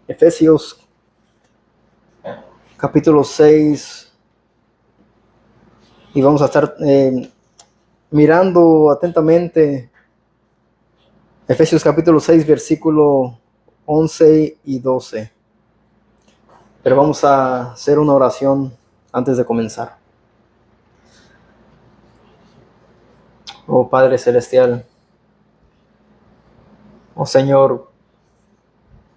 Efesios capítulo 6 y vamos a estar mirando atentamente Efesios capítulo 6 versículo 11 y 12. Pero vamos a hacer una oración antes de comenzar. Oh Padre Celestial, oh Señor,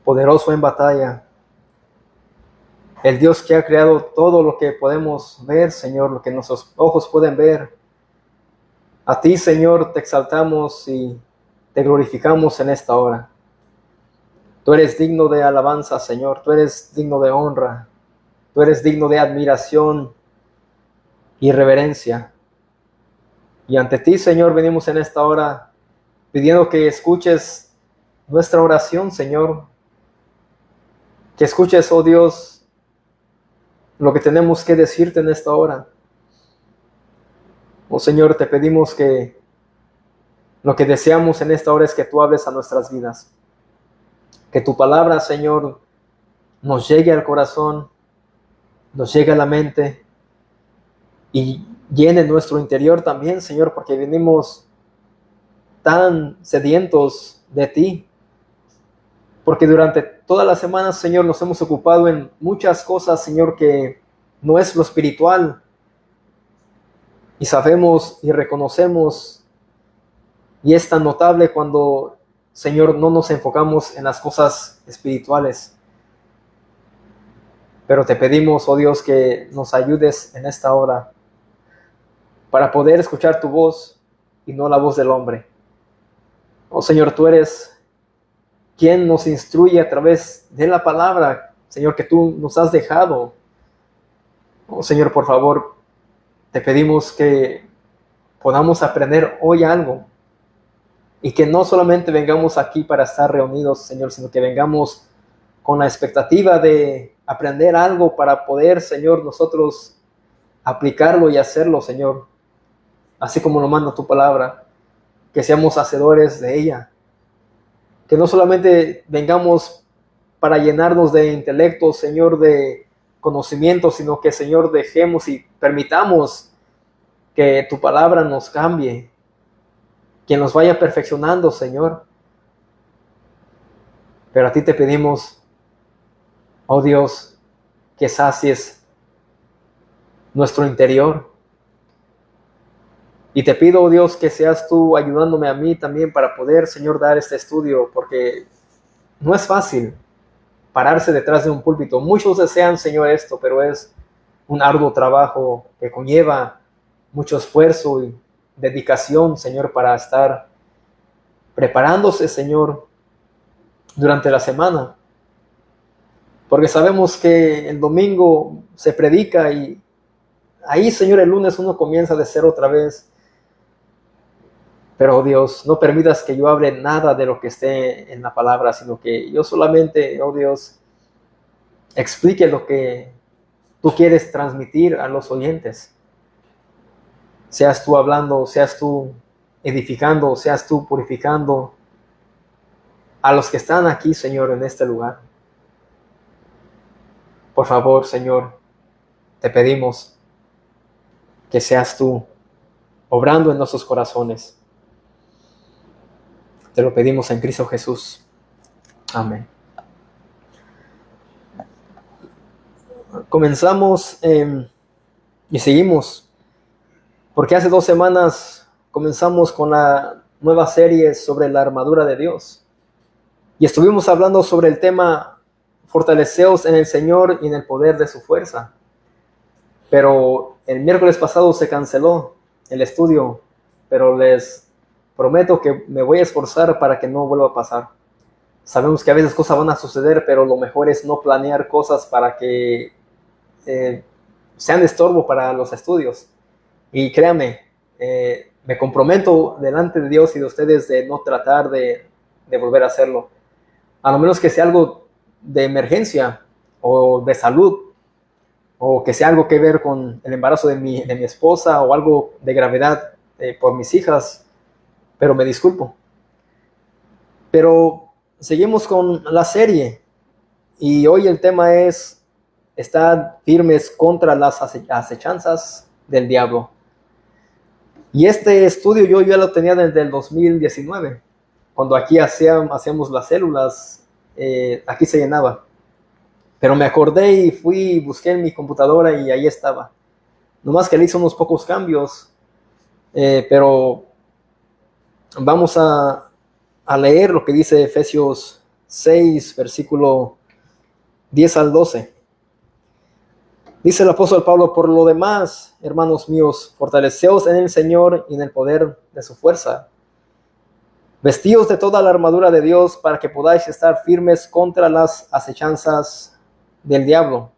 poderoso en batalla, el Dios que ha creado todo lo que podemos ver, Señor, lo que nuestros ojos pueden ver. A ti, Señor, te exaltamos y te glorificamos en esta hora. Tú eres digno de alabanza, Señor. Tú eres digno de honra. Tú eres digno de admiración y reverencia. Y ante ti, Señor, venimos en esta hora pidiendo que escuches nuestra oración, Señor. Que escuches, oh Dios, lo que tenemos que decirte en esta hora. Oh Señor, te pedimos que lo que deseamos en esta hora es que tú hables a nuestras vidas. Que tu palabra, Señor, nos llegue al corazón, nos llegue a la mente y llene nuestro interior también, Señor, porque venimos tan sedientos de ti. Porque durante toda la semana, Señor, nos hemos ocupado en muchas cosas, Señor, que no es lo espiritual. Y sabemos y reconocemos, y es tan notable cuando, Señor, no nos enfocamos en las cosas espirituales. Pero te pedimos, oh Dios, que nos ayudes en esta hora para poder escuchar tu voz y no la voz del hombre. Oh Señor, tú eres quien nos instruye a través de la palabra, Señor, que tú nos has dejado. Oh Señor, por favor, te pedimos que podamos aprender hoy algo y que no solamente vengamos aquí para estar reunidos, Señor, sino que vengamos con la expectativa de aprender algo para poder, Señor, nosotros aplicarlo y hacerlo, Señor, así como lo manda tu palabra, que seamos hacedores de ella, que no solamente vengamos para llenarnos de intelecto, Señor, de conocimiento, sino que, Señor, dejemos y permitamos que tu palabra nos cambie, que nos vaya perfeccionando, Señor. Pero a ti te pedimos, oh Dios, que sacies nuestro interior. Y te pido, oh Dios, que seas tú ayudándome a mí también para poder, Señor, dar este estudio, porque no es fácil pararse detrás de un púlpito. Muchos desean, Señor, esto, pero es un arduo trabajo que conlleva mucho esfuerzo y dedicación, Señor, para estar preparándose, Señor, durante la semana. Porque sabemos que el domingo se predica y ahí, Señor, el lunes uno comienza de cero otra vez. Pero, oh Dios, no permitas que yo hable nada de lo que esté en la palabra, sino que yo solamente, oh Dios, explique lo que tú quieres transmitir a los oyentes. Seas tú hablando, seas tú edificando, seas tú purificando a los que están aquí, Señor, en este lugar. Por favor, Señor, te pedimos que seas tú obrando en nuestros corazones. Te lo pedimos en Cristo Jesús. Amén. Comenzamos y seguimos, porque hace 2 semanas comenzamos con la nueva serie sobre la armadura de Dios. Y estuvimos hablando sobre el tema fortaleceos en el Señor y en el poder de su fuerza. Pero el miércoles pasado se canceló el estudio, pero les prometo que me voy a esforzar para que no vuelva a pasar. Sabemos que a veces cosas van a suceder, pero lo mejor es no planear cosas para que sean estorbo para los estudios. Y créanme, me comprometo delante de Dios y de ustedes de no tratar de volver a hacerlo. A lo menos que sea algo de emergencia o de salud, o que sea algo que ver con el embarazo de mi esposa o algo de gravedad por mis hijas, pero me disculpo. Pero seguimos con la serie Y hoy el tema es estar firmes contra las acechanzas del diablo. Y este estudio yo ya lo tenía desde el 2019, cuando aquí hacíamos las células, aquí se llenaba. Pero me acordé y fui, busqué en mi computadora y ahí estaba. Nomás que le hice unos pocos cambios, pero vamos a leer lo que dice Efesios 6, versículo 10 al 12. Dice el apóstol Pablo: por lo demás, hermanos míos, fortaleceos en el Señor y en el poder de su fuerza. Vestíos de toda la armadura de Dios para que podáis estar firmes contra las acechanzas del diablo.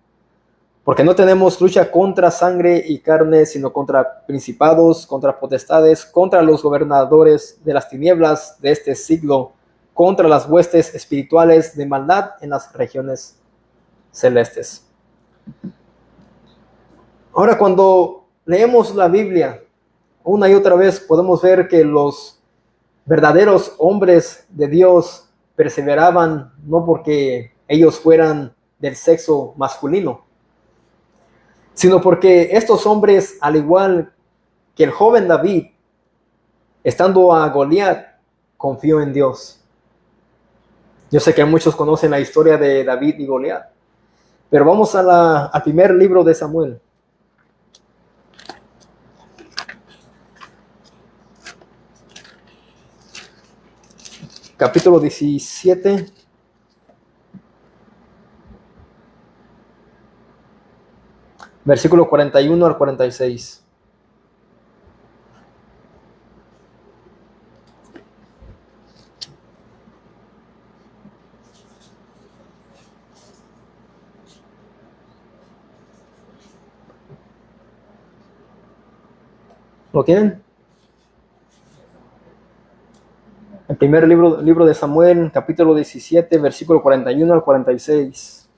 Porque no tenemos lucha contra sangre y carne, sino contra principados, contra potestades, contra los gobernadores de las tinieblas de este siglo, contra las huestes espirituales de maldad en las regiones celestes. Ahora, cuando leemos la Biblia, una y otra vez podemos ver que los verdaderos hombres de Dios perseveraban no porque ellos fueran del sexo masculino, sino porque estos hombres, al igual que el joven David, estando a Goliat, confió en Dios. Yo sé que muchos conocen la historia de David y Goliat, pero vamos al primer libro de Samuel. Capítulo 17. Versículo 41 al 46. ¿Lo tienen? El primer libro de Samuel, capítulo 17, versículo 41 al 46.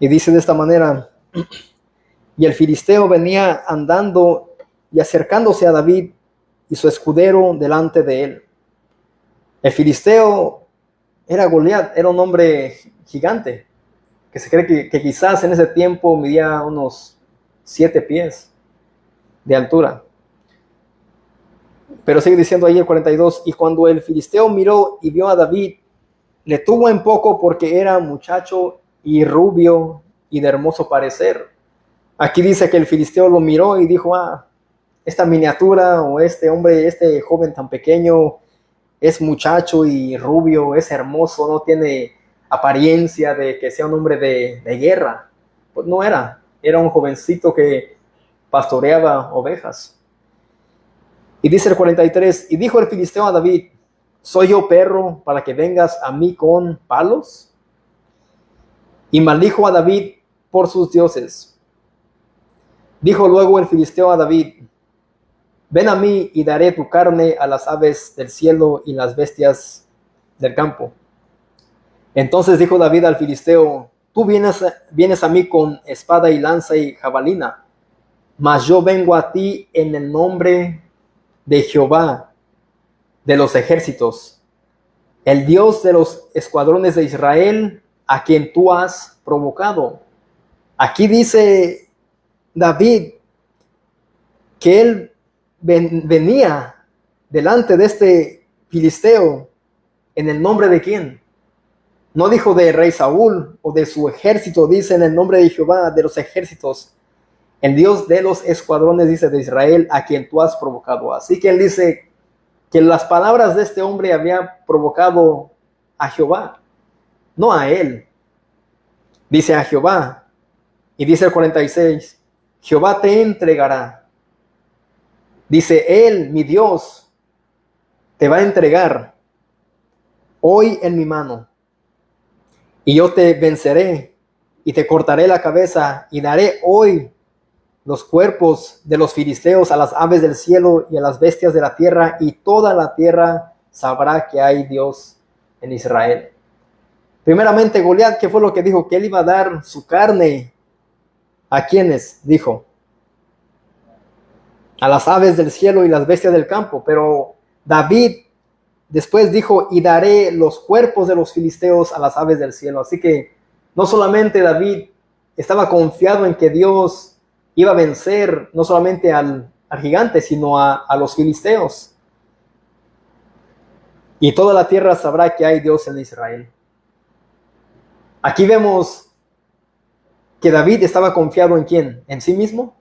Y dice de esta manera: y el filisteo venía andando y acercándose a David y su escudero delante de él. El filisteo era Goliat, era un hombre gigante, que se cree que quizás en ese tiempo medía unos 7 pies de altura. Pero sigue diciendo ahí el 42, y cuando el filisteo miró y vio a David, le tuvo en poco porque era muchacho y rubio y de hermoso parecer. Aquí dice que el filisteo lo miró y dijo: esta miniatura o este hombre, este joven tan pequeño, es muchacho y rubio, es hermoso, no tiene apariencia de que sea un hombre de guerra. Pues no era un jovencito que pastoreaba ovejas. Y dice el 43, y dijo el filisteo a David: ¿soy yo perro para que vengas a mí con palos? Y maldijo a David por sus dioses. Dijo luego el filisteo a David: ven a mí y daré tu carne a las aves del cielo y las bestias del campo. Entonces dijo David al filisteo: tú vienes a mí con espada y lanza y jabalina, mas yo vengo a ti en el nombre de Jehová de los ejércitos, el Dios de los escuadrones de Israel, a quien tú has provocado. Aquí dice David que él venía delante de este filisteo en el nombre de quién. No dijo de rey Saúl o de su ejército, dice en el nombre de Jehová de los ejércitos, el Dios de los escuadrones, dice, de Israel, a quien tú has provocado. Así que él dice que las palabras de este hombre habían provocado a Jehová, no a él. Dice a Jehová. Y dice el 46, Jehová te entregará. Dice él, mi Dios, te va a entregar hoy en mi mano. Y yo te venceré y te cortaré la cabeza y daré hoy los cuerpos de los filisteos a las aves del cielo y a las bestias de la tierra, y toda la tierra sabrá que hay Dios en Israel. Primeramente, Goliat, ¿qué fue lo que dijo? Que él iba a dar su carne. ¿A quiénes? Dijo. a las aves del cielo y las bestias del campo. Pero David después dijo, y daré los cuerpos de los filisteos a las aves del cielo. Así que no solamente David estaba confiado en que Dios iba a vencer no solamente al gigante, sino a los filisteos. Y toda la tierra sabrá que hay Dios en Israel. Aquí vemos que David estaba confiado en ¿quién? ¿En sí mismo?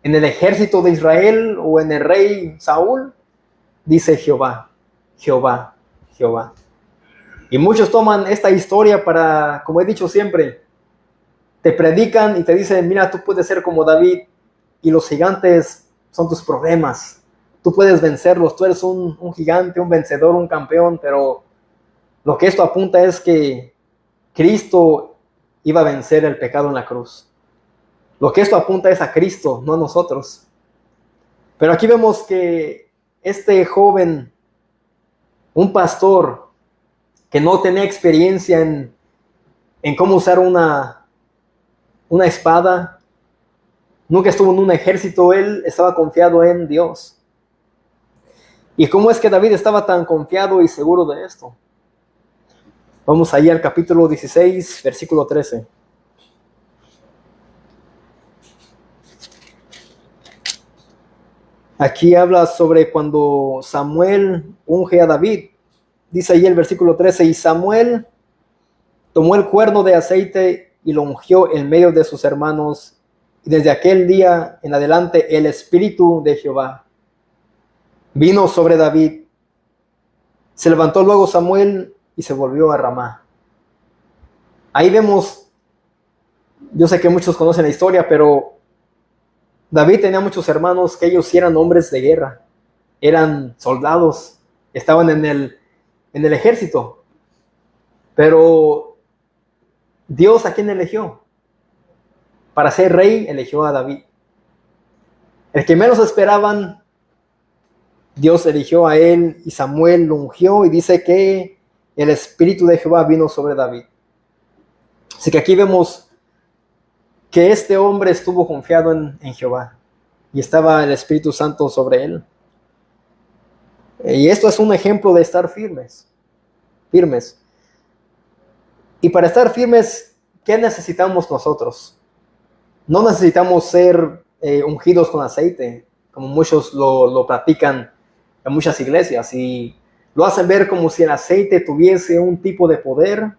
¿En el ejército de Israel o en el rey Saúl? Dice Jehová, Jehová, Jehová. Y muchos toman esta historia para, como he dicho siempre, te predican y te dicen, mira, tú puedes ser como David y los gigantes son tus problemas. Tú puedes vencerlos, tú eres un gigante, un vencedor, un campeón, pero lo que esto apunta es que Cristo iba a vencer el pecado en la cruz. Lo que esto apunta es a Cristo, no a nosotros. Pero aquí vemos que este joven, un pastor que no tenía experiencia en cómo usar una espada, nunca estuvo en un ejército, él estaba confiado en Dios. ¿Y cómo es que David estaba tan confiado y seguro de esto? Vamos ahí al capítulo 16, versículo 13. Aquí habla sobre cuando Samuel unge a David. Dice ahí el versículo 13, y Samuel tomó el cuerno de aceite y lo ungió en medio de sus hermanos. Y desde aquel día en adelante el Espíritu de Jehová vino sobre David. Se levantó luego Samuel y se volvió a Ramá. Ahí vemos, yo sé que muchos conocen la historia, pero David tenía muchos hermanos que ellos sí eran hombres de guerra, eran soldados, estaban en el ejército. Pero Dios, ¿a quién eligió? Para ser rey, eligió a David. El que menos esperaban, Dios eligió a él y Samuel lo ungió y dice que el Espíritu de Jehová vino sobre David. Así que aquí vemos que este hombre estuvo confiado en Jehová y estaba el Espíritu Santo sobre él. Y esto es un ejemplo de estar firmes. Y para estar firmes, ¿qué necesitamos nosotros? No necesitamos ser ungidos con aceite, como muchos lo practican en muchas iglesias y lo hacen ver como si el aceite tuviese un tipo de poder,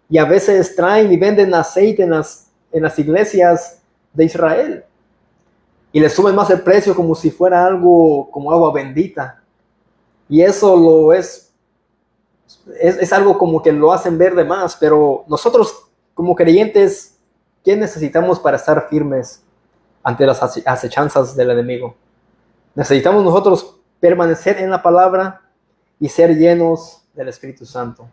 y a veces traen y venden aceite en las iglesias de Israel y le suben más el precio como si fuera algo como agua bendita, y eso es algo como que lo hacen ver de más. Pero nosotros como creyentes, ¿qué necesitamos para estar firmes ante las acechanzas del enemigo? Necesitamos nosotros permanecer en la palabra y ser llenos del Espíritu Santo.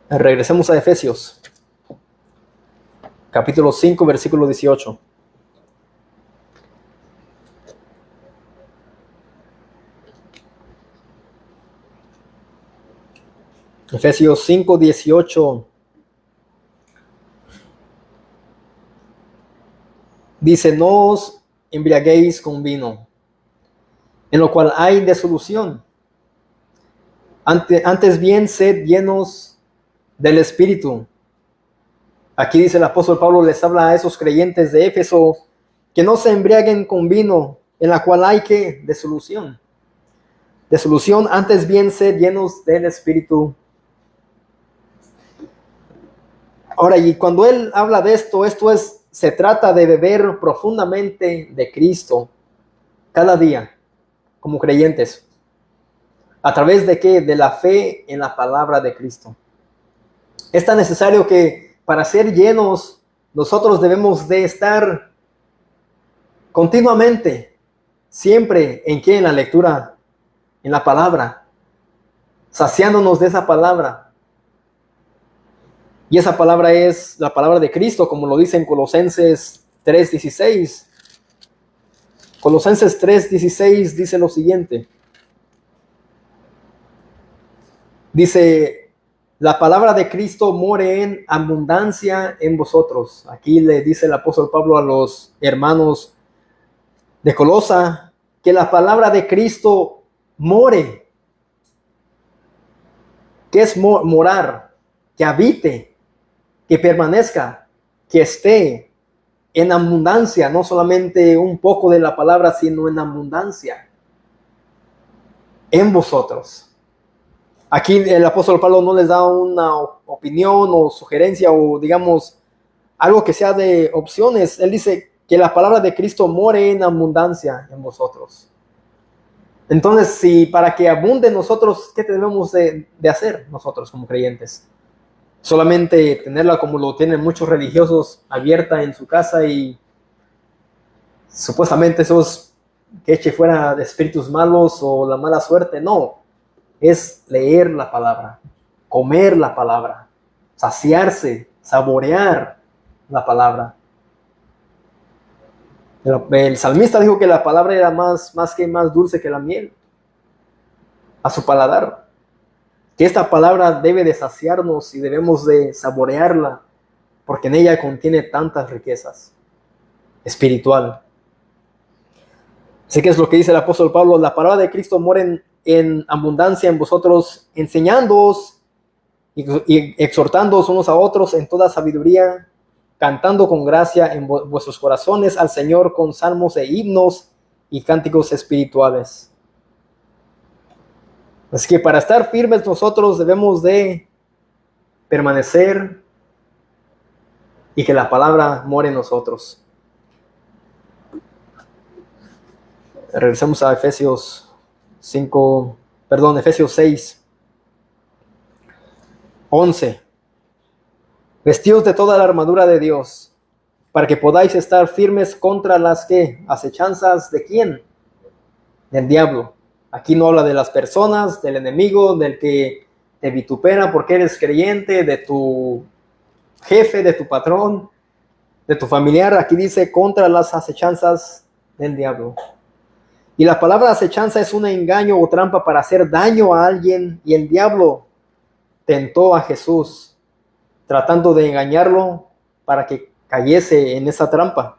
Regresemos a Efesios, capítulo 5, versículo 18. Efesios 5, 18. Dice, no os embriaguéis con vino, en lo cual hay disolución. Antes bien, sed llenos del Espíritu. Aquí dice el apóstol Pablo, les habla a esos creyentes de Éfeso que no se embriaguen con vino, en la cual hay que disolución. Antes bien, sed llenos del Espíritu. Ahora, y cuando él habla de esto, se trata de beber profundamente de Cristo cada día como creyentes. ¿A través de qué? De la fe en la palabra de Cristo. Es tan necesario que para ser llenos, nosotros debemos de estar continuamente, siempre, ¿en qué? En la lectura, en la palabra, saciándonos de esa palabra. Y esa palabra es la palabra de Cristo, como lo dice en Colosenses 3:16. Colosenses 3:16 dice lo siguiente. Dice, la palabra de Cristo more en abundancia en vosotros. Aquí le dice el apóstol Pablo a los hermanos de Colosa, que la palabra de Cristo more. ¿Qué es morar? Que habite, que permanezca, que esté en abundancia, no solamente un poco de la palabra, sino en abundancia en vosotros. Aquí el apóstol Pablo no les da una opinión o sugerencia o digamos algo que sea de opciones. Él dice que la palabra de Cristo more en abundancia en vosotros. Entonces, si para que abunde nosotros, ¿qué debemos de hacer nosotros como creyentes? Solamente tenerla como lo tienen muchos religiosos, abierta en su casa y supuestamente esos que eche fuera de espíritus malos o la mala suerte. No, es leer la palabra, comer la palabra, saciarse, saborear la palabra. El salmista dijo que la palabra era más dulce que la miel a su paladar. Que esta palabra debe de saciarnos y debemos de saborearla porque en ella contiene tantas riquezas espiritual. Así que es lo que dice el apóstol Pablo: la palabra de Cristo mora en abundancia en vosotros, enseñándoos y exhortándoos unos a otros en toda sabiduría, cantando con gracia en vuestros corazones al Señor con salmos e himnos y cánticos espirituales. Así que para estar firmes nosotros debemos de permanecer y que la palabra more en nosotros. Regresemos a Efesios 6, 11. Vestidos de toda la armadura de Dios, para que podáis estar firmes contra las acechanzas de ¿quién? Del diablo. Aquí no habla de las personas, del enemigo, del que te vitupera porque eres creyente, de tu jefe, de tu patrón, de tu familiar. Aquí dice contra las acechanzas del diablo. Y la palabra acechanza es un engaño o trampa para hacer daño a alguien, y el diablo tentó a Jesús tratando de engañarlo para que cayese en esa trampa.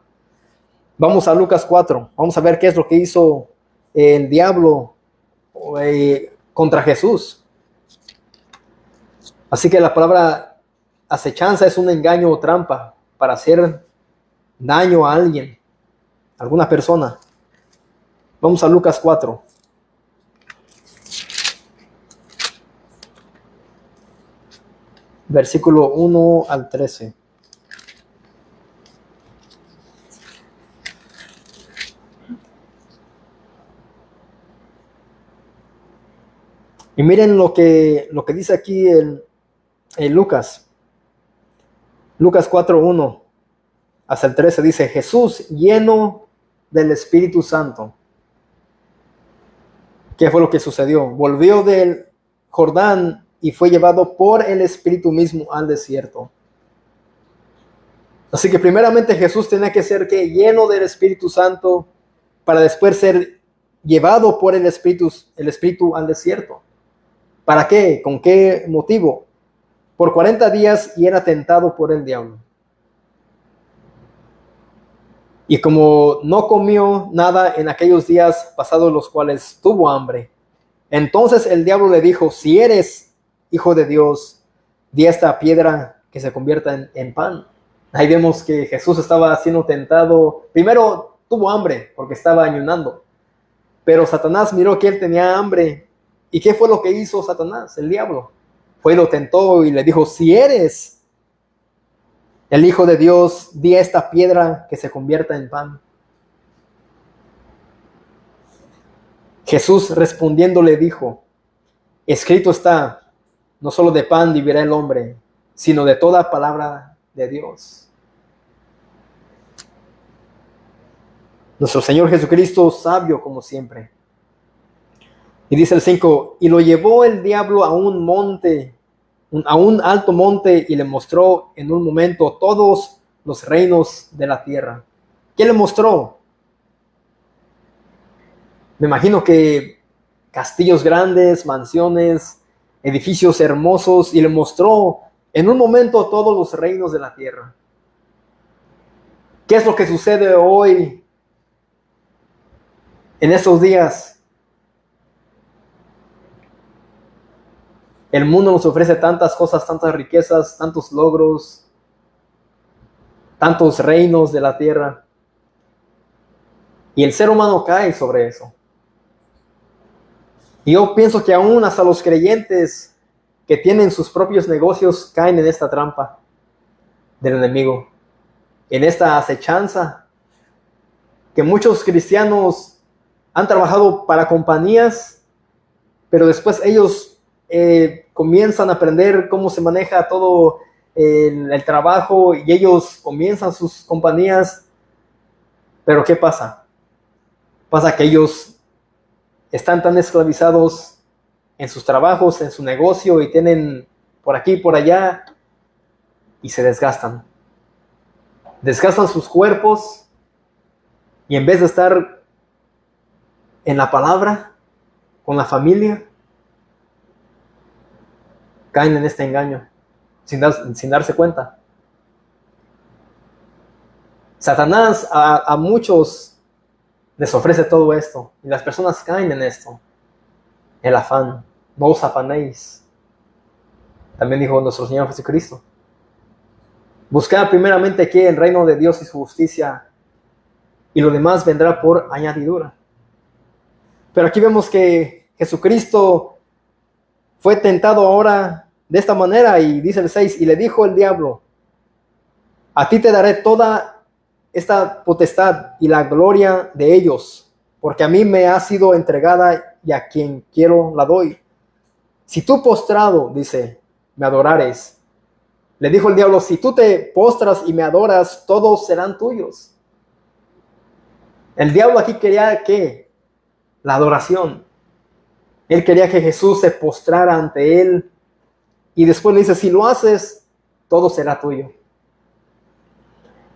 Vamos a Lucas 4, vamos a ver qué es lo que hizo el diablo contra Jesús. Así que la palabra acechanza es un engaño o trampa para hacer daño a alguien, a alguna persona. Vamos a Lucas 4. Versículo 1 al 13. Y miren lo que dice aquí en Lucas. Lucas 4:1 hasta el 13 dice: Jesús, lleno del Espíritu Santo. ¿Qué fue lo que sucedió? Volvió del Jordán y fue llevado por el Espíritu mismo al desierto. Así que primeramente Jesús tenía que ser lleno del Espíritu Santo para después ser llevado por el Espíritu al desierto. ¿Para qué? ¿Con qué motivo? Por 40 días y era tentado por el diablo. Y como no comió nada en aquellos días pasados los cuales tuvo hambre, entonces el diablo le dijo: si eres hijo de Dios, di a esta piedra que se convierta en pan. Ahí vemos que Jesús estaba siendo tentado. Primero tuvo hambre porque estaba ayunando, pero Satanás miró que él tenía hambre. ¿Y qué fue lo que hizo Satanás, el diablo? Fue y lo tentó y le dijo: si eres el Hijo de Dios, di a esta piedra que se convierta en pan. Jesús respondiendo le dijo: escrito está, no solo de pan vivirá el hombre, sino de toda palabra de Dios. Nuestro Señor Jesucristo, sabio como siempre. Y dice el 5, y lo llevó el diablo a un monte, a un alto monte, y le mostró en un momento todos los reinos de la tierra. ¿Qué le mostró? Me imagino que castillos grandes, mansiones, edificios hermosos, y le mostró en un momento todos los reinos de la tierra. ¿Qué es lo que sucede hoy En estos días, el mundo nos ofrece tantas cosas, tantas riquezas, tantos logros, tantos reinos de la tierra. Y el ser humano cae sobre eso. Y yo pienso que aún hasta los creyentes que tienen sus propios negocios caen en esta trampa del enemigo, en esta acechanza, que muchos cristianos han trabajado para compañías, pero después ellos comienzan a aprender cómo se maneja todo el trabajo y ellos comienzan sus compañías, pero ¿qué pasa? Pasa que ellos están tan esclavizados en sus trabajos, en su negocio y tienen por aquí y por allá y se desgastan. Desgastan sus cuerpos y en vez de estar en la palabra, con la familia, caen en este engaño sin darse cuenta. Satanás a muchos les ofrece todo esto y las personas caen en esto. El afán, no os afanéis. También dijo nuestro Señor Jesucristo. Buscad primeramente aquí el reino de Dios y su justicia, y lo demás vendrá por añadidura. Pero aquí vemos que Jesucristo fue tentado ahora de esta manera, y dice el 6, y le dijo el diablo: a ti te daré toda esta potestad y la gloria de ellos, porque a mí me ha sido entregada y a quien quiero la doy. Si tú postrado, dice, me adorares. Le dijo el diablo: si tú te postras y me adoras, todos serán tuyos. El diablo aquí quería ¿qué? La adoración. Él quería que Jesús se postrara ante él. Y después le dice: si lo haces, todo será tuyo.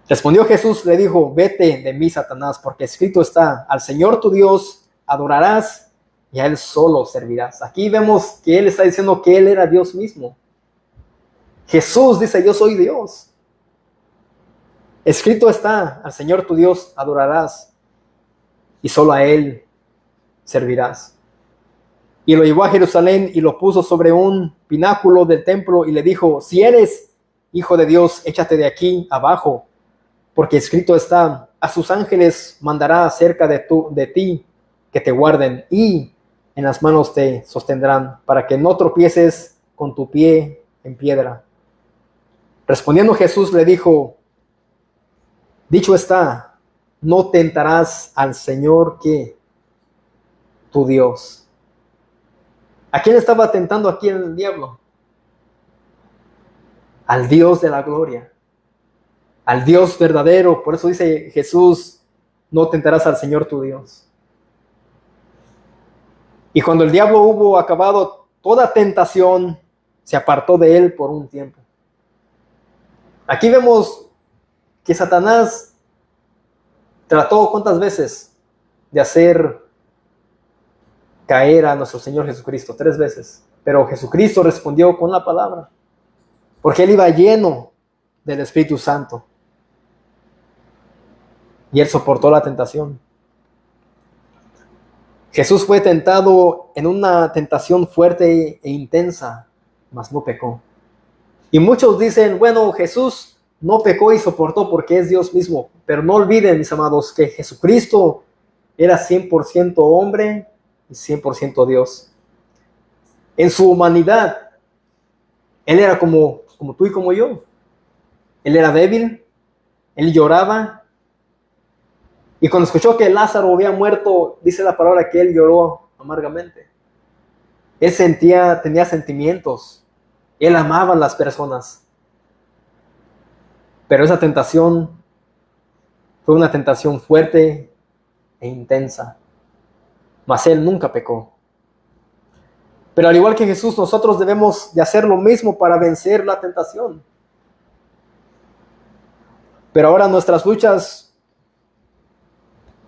Respondió Jesús, le dijo: vete de mí, Satanás, porque escrito está: al Señor tu Dios adorarás y a Él solo servirás. Aquí vemos que Él está diciendo que Él era Dios mismo. Jesús dice: yo soy Dios. Escrito está: al Señor tu Dios adorarás y solo a Él servirás. Y lo llevó a Jerusalén y lo puso sobre un pináculo del templo y le dijo: si eres hijo de Dios, échate de aquí abajo, porque escrito está: a sus ángeles mandará acerca de ti que te guarden, y en las manos te sostendrán, para que no tropieces con tu pie en piedra. Respondiendo Jesús le dijo: dicho está, no tentarás al Señor que tu Dios. ¿A quién estaba tentando aquí el diablo? Al Dios de la gloria, al Dios verdadero. Por eso dice Jesús: no tentarás al Señor tu Dios. Y cuando el diablo hubo acabado toda tentación, se apartó de él por un tiempo. Aquí vemos que Satanás trató ¿cuántas veces? De hacer caer a nuestro Señor Jesucristo. 3 veces. Pero Jesucristo respondió con la palabra, porque él iba lleno del Espíritu Santo. Y él soportó la tentación. Jesús fue tentado en una tentación fuerte e intensa, mas no pecó. Y muchos dicen: bueno, Jesús no pecó y soportó porque es Dios mismo. Pero no olviden, mis amados, que Jesucristo era 100% hombre y 100% Dios. En su humanidad, Él era como tú y como yo. Él era débil, Él lloraba. Y cuando escuchó que Lázaro había muerto, dice la palabra que Él lloró amargamente. Él tenía sentimientos. Él amaba a las personas. Pero esa tentación fue una tentación fuerte e intensa. Mas Él nunca pecó. Pero al igual que Jesús, nosotros debemos de hacer lo mismo para vencer la tentación. Pero ahora nuestras luchas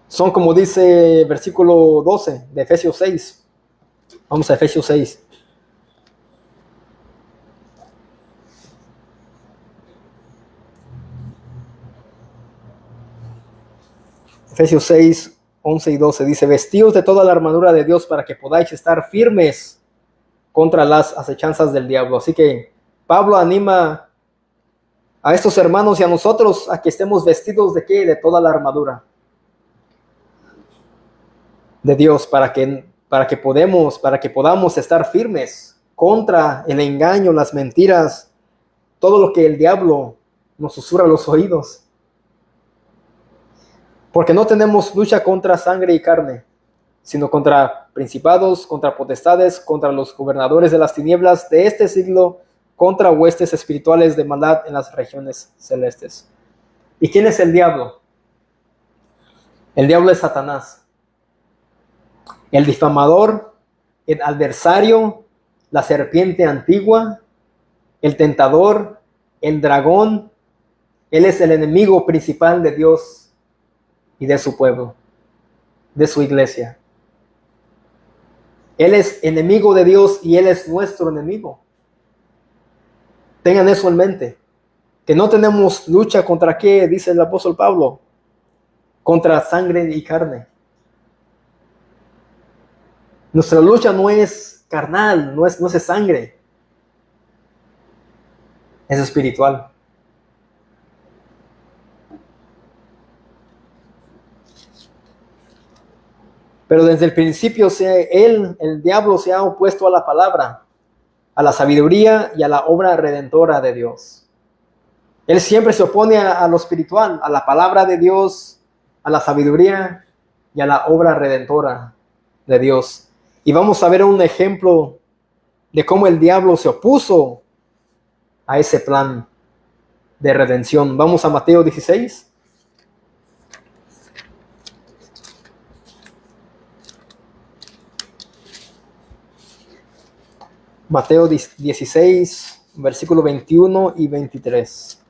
son como dice versículo 12 de Efesios 6. Vamos a Efesios 6. Efesios 6, 11 y 12 dice: vestíos de toda la armadura de Dios para que podáis estar firmes contra las acechanzas del diablo. Así que Pablo anima a estos hermanos y a nosotros a que estemos vestidos de ¿qué? De toda la armadura de Dios para que podamos estar firmes contra el engaño, las mentiras, todo lo que el diablo nos susurra a los oídos. Porque no tenemos lucha contra sangre y carne, sino contra principados, contra potestades, contra los gobernadores de las tinieblas de este siglo, contra huestes espirituales de maldad en las regiones celestes. ¿Y quién es el diablo? El diablo es Satanás, el difamador, el adversario, la serpiente antigua, el tentador, el dragón. Él es el enemigo principal de Dios y de su pueblo, de su iglesia. Él es enemigo de Dios y Él es nuestro enemigo. Tengan eso en mente, que no tenemos lucha contra ¿qué? Dice el apóstol Pablo, contra sangre y carne. Nuestra lucha no es carnal, no es de sangre, es espiritual. Pero desde el principio el diablo se ha opuesto a la palabra, a la sabiduría y a la obra redentora de Dios. Él siempre se opone a lo espiritual, a la palabra de Dios, a la sabiduría y a la obra redentora de Dios. Y vamos a ver un ejemplo de cómo el diablo se opuso a ese plan de redención. Vamos a Mateo 16. Mateo 16, versículo 21 y 23.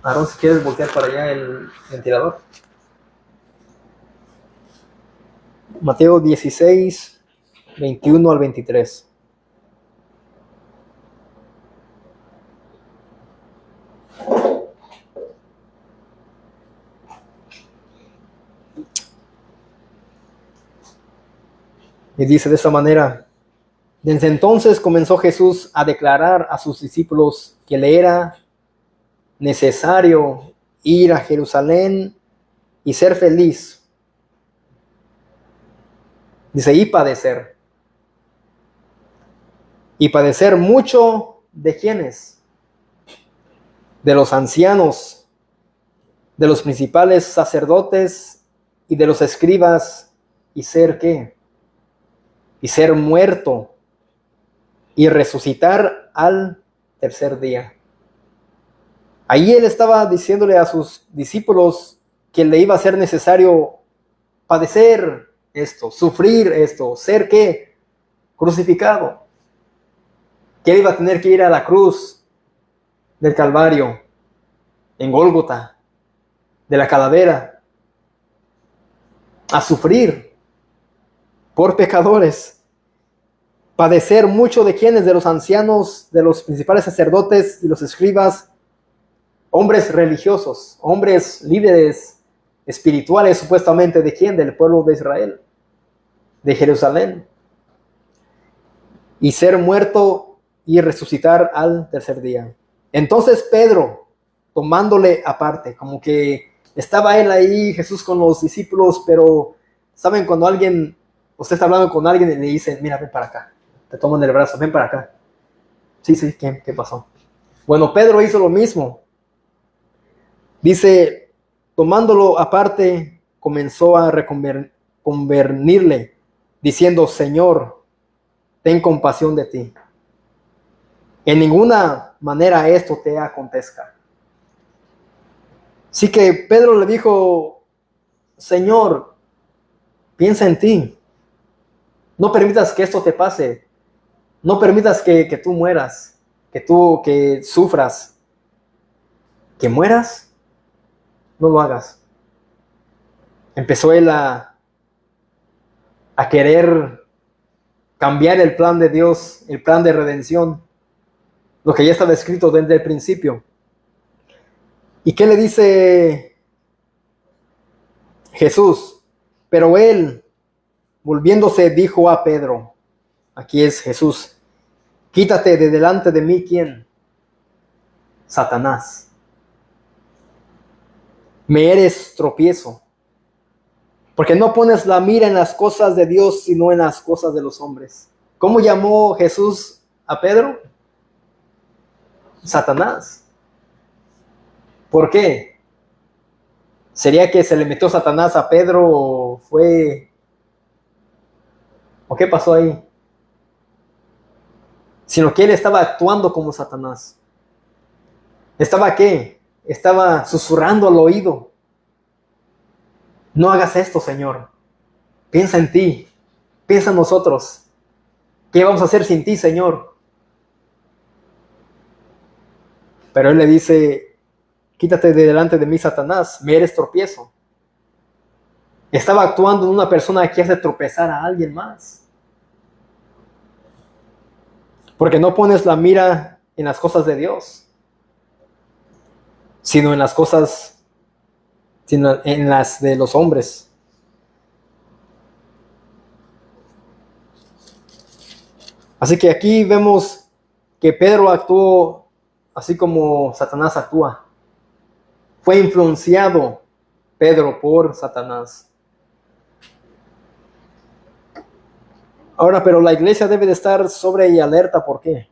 Aaron, si quieres voltear para allá el ventilador. Mateo 16, 21 al 23. Y dice de esta manera: desde entonces comenzó Jesús a declarar a sus discípulos que le era necesario ir a Jerusalén y ser feliz. Dice, y padecer. Y padecer mucho ¿de quiénes? De los ancianos, de los principales sacerdotes y de los escribas, y ser ¿qué? Y ser muerto y resucitar al tercer día. Ahí él estaba diciéndole a sus discípulos que le iba a ser necesario padecer esto, sufrir esto, ser ¿qué? Crucificado. Que él iba a tener que ir a la cruz del Calvario, en Gólgota, de la calavera, a sufrir por pecadores, padecer mucho de quienes, de los ancianos, de los principales sacerdotes y los escribas, hombres religiosos, hombres líderes espirituales supuestamente, ¿de quién? Del pueblo de Israel, de Jerusalén, y ser muerto y resucitar al tercer día. Entonces Pedro, tomándole aparte, como que estaba él ahí, Jesús con los discípulos, pero ¿saben cuando usted está hablando con alguien y le dice, mira, ven para acá, te toman el brazo, ven para acá? Sí, ¿qué pasó? Bueno, Pedro hizo lo mismo. Dice, tomándolo aparte, comenzó a convenirle, diciendo, Señor, ten compasión de ti. En ninguna manera esto te acontezca. Así que Pedro le dijo, Señor, piensa en ti. No permitas que esto te pase. No permitas que tú mueras, que sufras. ¿Que mueras? No lo hagas. Empezó él a querer cambiar el plan de Dios, el plan de redención, lo que ya estaba escrito desde el principio. ¿Y qué le dice Jesús? Pero él, volviéndose, dijo a Pedro, aquí es Jesús, quítate de delante de mí, ¿quién? Satanás. Me eres tropiezo, porque no pones la mira en las cosas de Dios, sino en las cosas de los hombres. ¿Cómo llamó Jesús a Pedro? Satanás. ¿Por qué? ¿Sería que se le metió Satanás a Pedro o fue... ¿O qué pasó ahí? Sino que él estaba actuando como Satanás. ¿Estaba qué? Estaba susurrando al oído. No hagas esto, Señor. Piensa en ti. Piensa en nosotros. ¿Qué vamos a hacer sin ti, Señor? Pero él le dice, quítate de delante de mí, Satanás. Me eres tropiezo. Estaba actuando en una persona que hace tropezar a alguien más. Porque no pones la mira en las cosas de Dios, sino en las cosas, sino en las de los hombres. Así que aquí vemos que Pedro actuó así como Satanás actúa. Fue influenciado Pedro por Satanás. Ahora, pero la iglesia debe de estar sobre y alerta. ¿Por qué?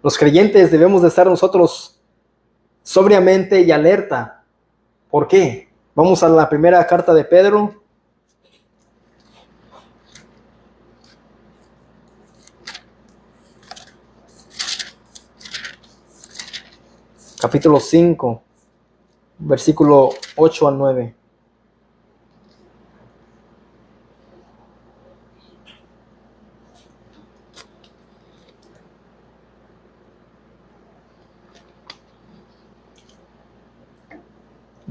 Los creyentes debemos de estar nosotros sobriamente y alerta. ¿Por qué? Vamos a la primera carta de Pedro. Capítulo 5, versículo 8 al 9.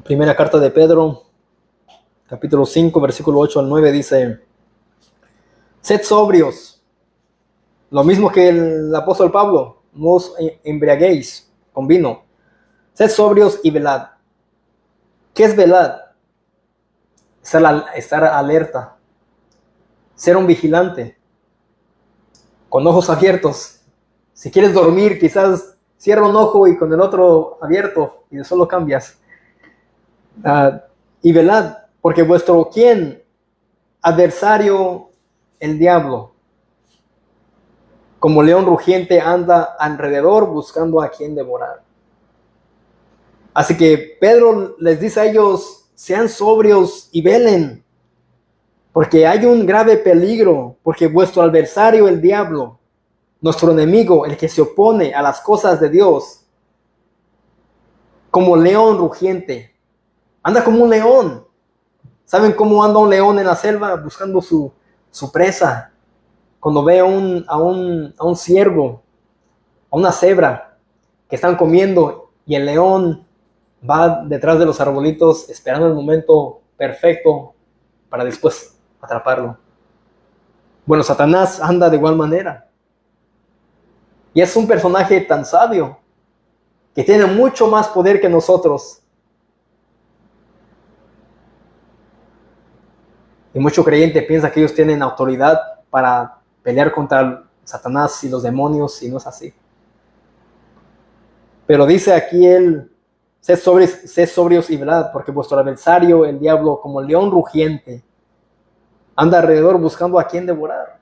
Primera carta de Pedro, capítulo 5, versículo 8 al 9 dice, sed sobrios, lo mismo que el apóstol Pablo, no os embriaguéis con vino, sed sobrios y velad. ¿Qué es velad? Estar alerta, ser un vigilante, con ojos abiertos. Si quieres dormir, quizás cierra un ojo y con el otro abierto y de solo cambias. Y velad, porque vuestro ¿quién? Adversario, el diablo, como león rugiente anda alrededor buscando a quien devorar. Así que Pedro les dice a ellos, sean sobrios y velen, porque hay un grave peligro, porque vuestro adversario, el diablo, nuestro enemigo, el que se opone a las cosas de Dios, como león rugiente, anda como un león. ¿Saben cómo anda un león en la selva buscando su presa? Cuando ve a un ciervo, a una cebra que están comiendo y el león va detrás de los arbolitos esperando el momento perfecto para después atraparlo. Bueno, Satanás anda de igual manera. Y es un personaje tan sabio que tiene mucho más poder que nosotros. Y mucho creyente piensa que ellos tienen autoridad para pelear contra Satanás y los demonios, y no es así. Pero dice aquí él, sed sobrios y velad, porque vuestro adversario, el diablo, como el león rugiente, anda alrededor buscando a quien devorar.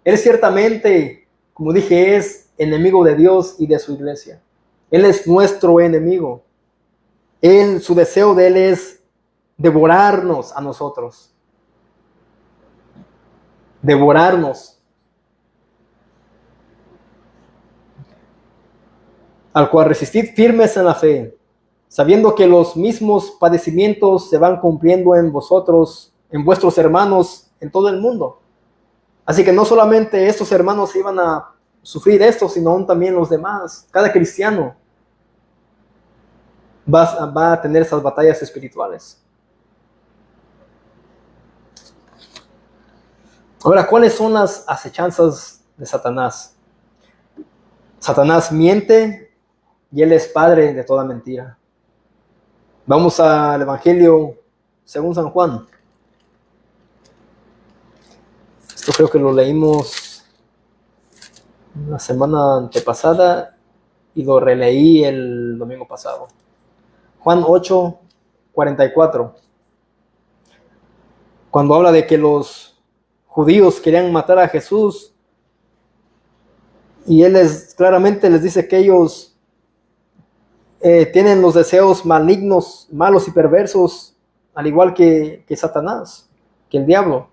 Él ciertamente, como dije, es enemigo de Dios y de su iglesia. Él es nuestro enemigo. Su deseo de él es devorarnos a nosotros. Devorarnos. Al cual resistid firmes en la fe, sabiendo que los mismos padecimientos se van cumpliendo en vosotros, en vuestros hermanos en todo el mundo. Así que no solamente estos hermanos iban a sufrir esto, sino aún también los demás. Cada cristiano va a tener esas batallas espirituales. Ahora, ¿cuáles son las acechanzas de Satanás? Satanás miente y él es padre de toda mentira. Vamos al Evangelio según San Juan. Esto creo que lo leímos la semana antepasada y lo releí el domingo pasado. Juan 8:44. Cuando habla de que los judíos querían matar a Jesús, y él claramente les dice que ellos tienen los deseos malignos, malos y perversos, al igual que Satanás, que el diablo.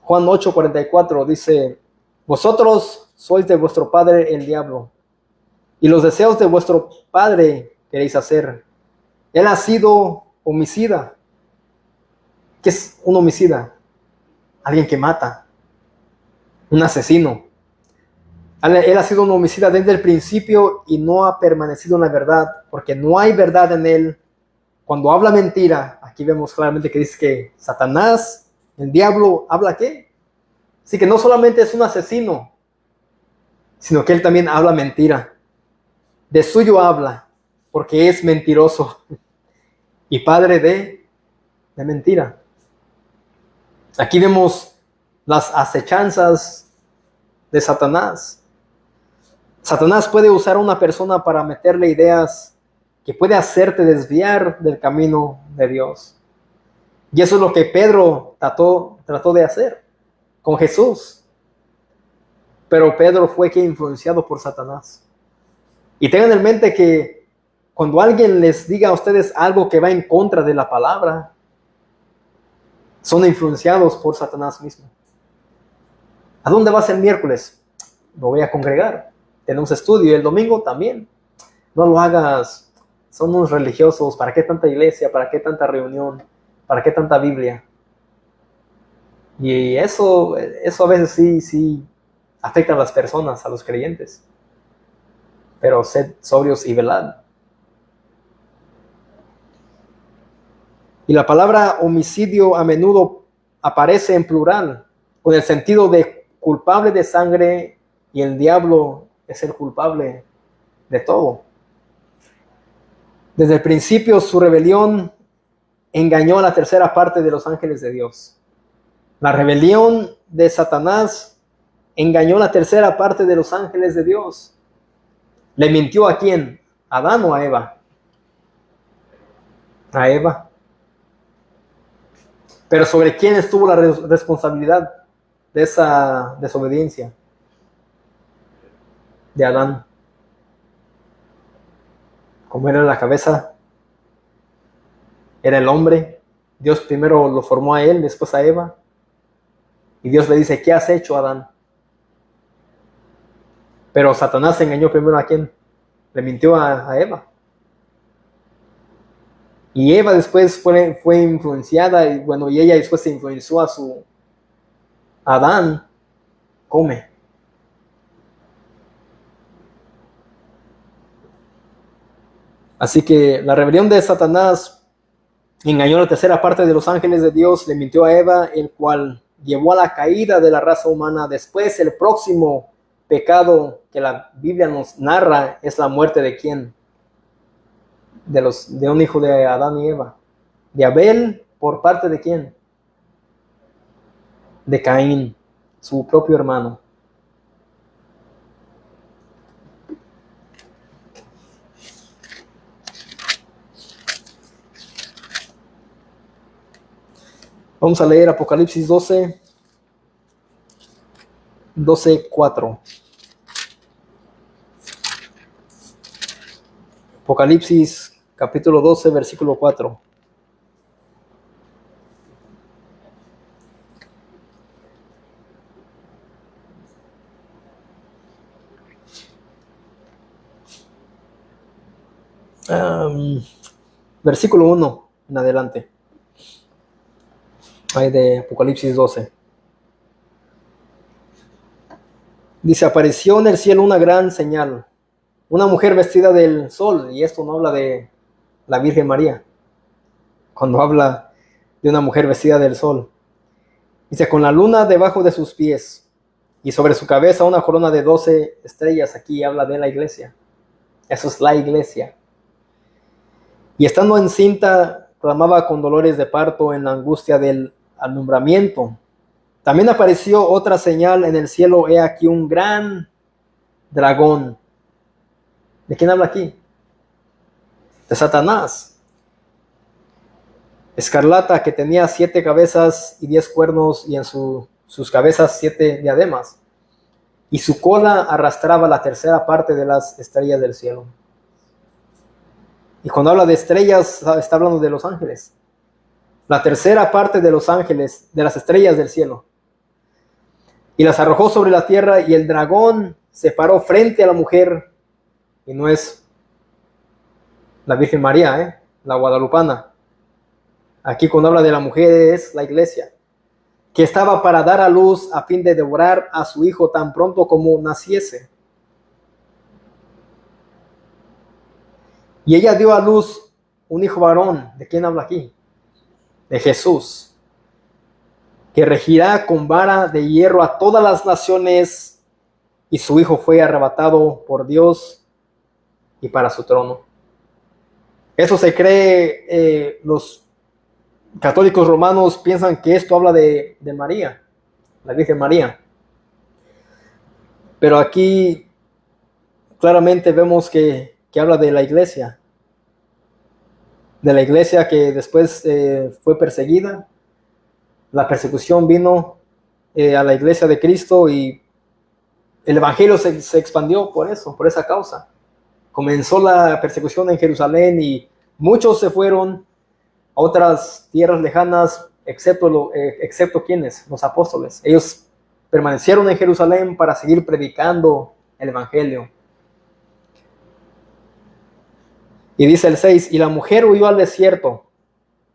Juan 8:44 dice: vosotros sois de vuestro padre el diablo, y los deseos de vuestro padre queréis hacer. Él ha sido homicida. ¿Qué es un homicida? Alguien que mata, un asesino. Él ha sido un homicida desde el principio y no ha permanecido en la verdad, porque no hay verdad en él. Cuando habla mentira, aquí vemos claramente que dice que Satanás, el diablo, ¿habla qué? Así que no solamente es un asesino, sino que él también habla mentira. De suyo habla, porque es mentiroso y padre de mentira. Aquí vemos las acechanzas de Satanás. Satanás puede usar a una persona para meterle ideas que puede hacerte desviar del camino de Dios. Y eso es lo que Pedro trató de hacer con Jesús. Pero Pedro fue influenciado por Satanás. Y tengan en mente que cuando alguien les diga a ustedes algo que va en contra de la palabra, son influenciados por Satanás mismo. ¿A dónde vas el miércoles? Me voy a congregar. Tenemos estudio. El domingo también. No lo hagas. Son unos religiosos. ¿Para qué tanta iglesia? ¿Para qué tanta reunión? ¿Para qué tanta Biblia? Y eso a veces sí afecta a las personas, a los creyentes. Pero sed sobrios y velad. Y la palabra homicidio a menudo aparece en plural, con el sentido de culpable de sangre, y el diablo es el culpable de todo. Desde el principio su rebelión engañó a la tercera parte de los ángeles de Dios. La rebelión de Satanás engañó a la tercera parte de los ángeles de Dios. ¿Le mintió a quién? ¿A Adán o a Eva? A Eva. Pero ¿sobre quién estuvo la responsabilidad de esa desobediencia? De Adán. Como era la cabeza, era el hombre. Dios primero lo formó a él, después a Eva. Y Dios le dice: ¿qué has hecho, Adán? Pero Satanás engañó primero a quién? Le mintió a Eva. Y Eva después fue influenciada, y ella después se influenció a su Adán. Come. Así que la rebelión de Satanás engañó a la tercera parte de los ángeles de Dios, le mintió a Eva, el cual llevó a la caída de la raza humana. Después, el próximo pecado que la Biblia nos narra es la muerte de ¿quién? De un hijo de Adán y Eva. De Abel, ¿por parte de quién? De Caín, su propio hermano. Vamos a leer Apocalipsis 12:4. Apocalipsis capítulo 12, versículo 4. Versículo 1 en adelante. Hay de Apocalipsis 12. Dice: apareció en el cielo una gran señal, una mujer vestida del sol. Y esto no habla de la Virgen María, cuando habla de una mujer vestida del sol. Dice: con la luna debajo de sus pies, y sobre su cabeza una corona de 12 estrellas. Aquí habla de la iglesia. Eso es la iglesia. Y estando encinta, clamaba con dolores de parto en la angustia del alumbramiento. También apareció otra señal en el cielo, he aquí un gran dragón. ¿De quién habla aquí? De Satanás. Escarlata, que tenía 7 cabezas y 10 cuernos, y en sus cabezas 7 diademas. Y su cola arrastraba la tercera parte de las estrellas del cielo. Y cuando habla de estrellas, está hablando de los ángeles. La tercera parte de los ángeles, de las estrellas del cielo. Y las arrojó sobre la tierra, y el dragón se paró frente a la mujer, y no es la Virgen María, la guadalupana. Aquí cuando habla de la mujer es la iglesia, que estaba para dar a luz a fin de devorar a su hijo tan pronto como naciese. Y ella dio a luz un hijo varón. ¿De quién habla aquí? De Jesús, que regirá con vara de hierro a todas las naciones, y su hijo fue arrebatado por Dios y para su trono. Eso se cree, los católicos romanos piensan que esto habla de María, la Virgen María. Pero aquí claramente vemos que habla de la iglesia que después fue perseguida. La persecución vino a la iglesia de Cristo, y el evangelio se expandió por eso, por esa causa. Comenzó la persecución en Jerusalén, y muchos se fueron a otras tierras lejanas, excepto quienes, los apóstoles. Ellos permanecieron en Jerusalén para seguir predicando el evangelio. Y dice el 6, y la mujer huyó al desierto,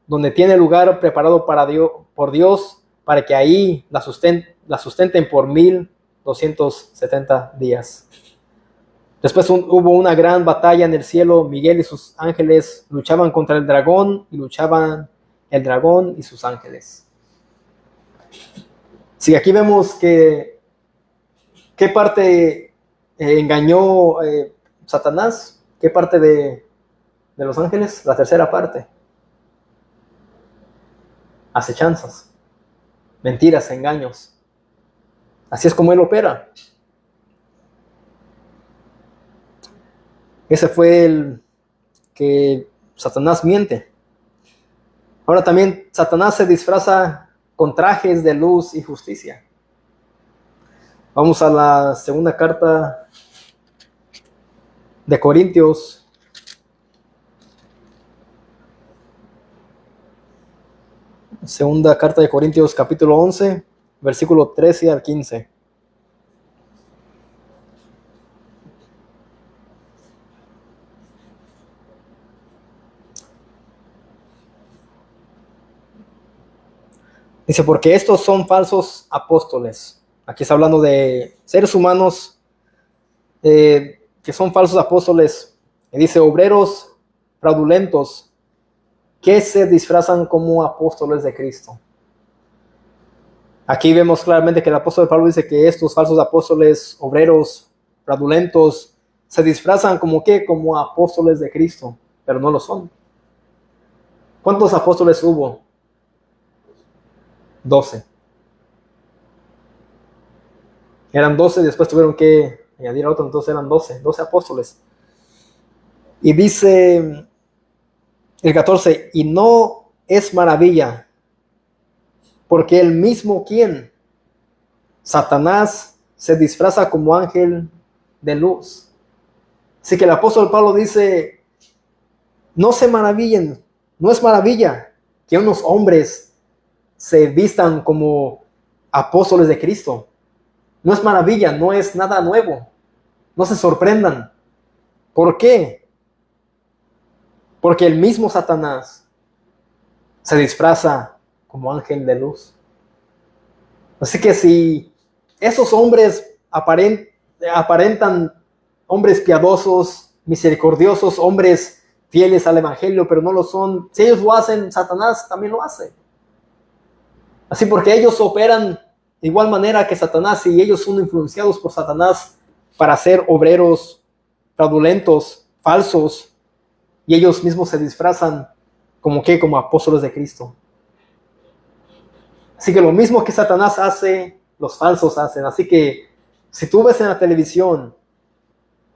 donde tiene lugar preparado por Dios, para que ahí la sustenten por 1270 días. Después hubo una gran batalla en el cielo. Miguel y sus ángeles luchaban contra el dragón, y luchaban el dragón y sus ángeles. Sí, aquí vemos que qué parte engañó Satanás, qué parte de los ángeles, la tercera parte. Acechanzas, mentiras, engaños. Así es como él opera. Ese fue el que Satanás miente. Ahora también Satanás se disfraza con trajes de luz y justicia. Vamos a la segunda carta de Corintios. Segunda carta de Corintios, capítulo 11, versículo 13 al 15. Dice, porque estos son falsos apóstoles. Aquí está hablando de seres humanos que son falsos apóstoles. Y dice, obreros fraudulentos que se disfrazan como apóstoles de Cristo. Aquí vemos claramente que el apóstol Pablo dice que estos falsos apóstoles, obreros fraudulentos, se disfrazan como ¿qué? Como apóstoles de Cristo, pero no lo son. ¿Cuántos apóstoles hubo? 12. Eran 12, después tuvieron que añadir a otro, entonces eran 12 apóstoles. Y dice el 14, y no es maravilla, porque el mismo quien, Satanás, se disfraza como ángel de luz. Así que el apóstol Pablo dice, no se maravillen, no es maravilla que unos hombres se vistan como apóstoles de Cristo. No es maravilla, no es nada nuevo. No se sorprendan. ¿Por qué? Porque el mismo Satanás se disfraza como ángel de luz. Así que si esos hombres aparentan hombres piadosos, misericordiosos, hombres fieles al evangelio, pero no lo son, si ellos lo hacen, Satanás también lo hace. Así porque ellos operan de igual manera que Satanás, y ellos son influenciados por Satanás para ser obreros fraudulentos, falsos, y ellos mismos se disfrazan como apóstoles de Cristo. Así que lo mismo que Satanás hace, los falsos hacen. Así que si tú ves en la televisión